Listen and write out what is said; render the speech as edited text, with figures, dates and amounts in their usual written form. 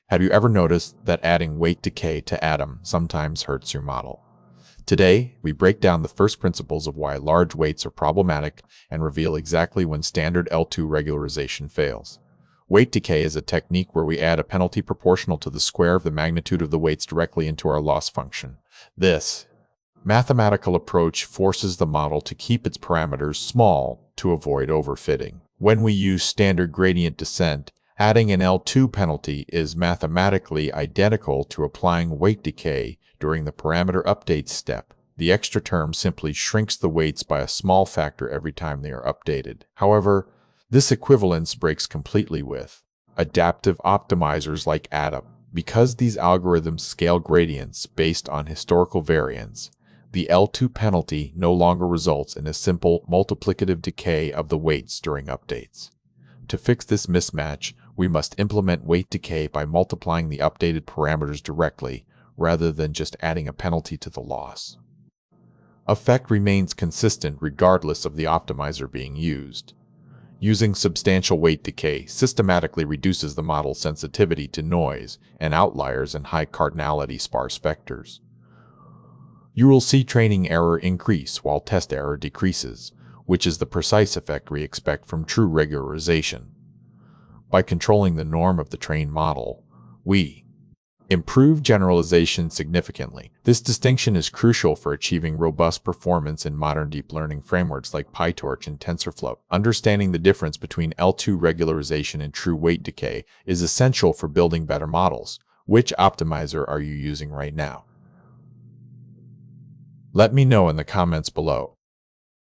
Have you ever noticed that adding weight decay to Adam sometimes hurts your model? Today, we break down the first principles of why large weights are problematic and reveal exactly when standard L2 regularization fails. Weight decay is a technique where we add a penalty proportional to the square of the magnitude of the weights directly into our loss function. This mathematical approach forces the model to keep its parameters small to avoid overfitting. When we use standard gradient descent, adding an L2 penalty is mathematically identical to applying weight decay during the parameter update step. The extra term simply shrinks the weights by a small factor every time they are updated. However, this equivalence breaks completely with adaptive optimizers like Adam. Because these algorithms scale gradients based on historical variance, the L2 penalty no longer results in a simple multiplicative decay of the weights during updates. To fix this mismatch, we must implement weight decay by multiplying the updated parameters directly, rather than just adding a penalty to the loss. Effect remains consistent regardless of the optimizer being used. Using substantial weight decay systematically reduces the model's sensitivity to noise and outliers and high cardinality sparse vectors. You will see training error increase while test error decreases, which is the precise effect we expect from true regularization. By controlling the norm of the trained model, we improve generalization significantly. This distinction is crucial for achieving robust performance in modern deep learning frameworks like PyTorch and TensorFlow. Understanding the difference between L2 regularization and true weight decay is essential for building better models. Which optimizer are you using right now? Let me know in the comments below.